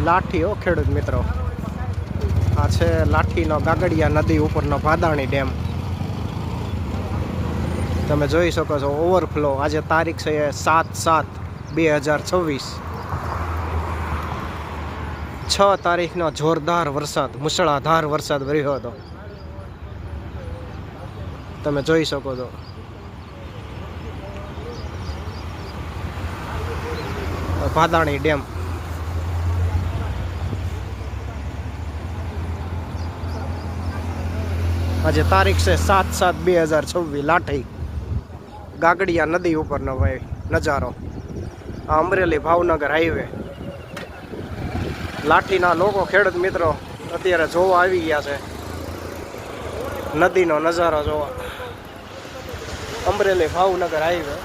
લાઠી હો ખેડૂત મિત્રો, આ છે લાઠીનો ગાગડિયા નદી ઉપરનો ભાદાણી ડેમ. તમે જોઈ શકો છો ઓવરફ્લો. આજે તારીખ છે 7/7/2026. 6 તારીખનો જોરદાર વરસાદ, મુશળાધાર વરસાદ વર્યો હતો. તમે જોઈ શકો છો. ભાદાણી ડેમ. આજે તારીખ છે 7/7/2026. લાઠી ગાગડિયા નદી ઉપરનો ભાઈ નજારો. આ અમરેલી ભાવનગર હાઈવે. લાઠીના લોકો ખેડૂત મિત્રો અત્યારે જોવા આવી ગયા છે નદીનો નજારો જોવા. અમરેલી ભાવનગર હાઈવે.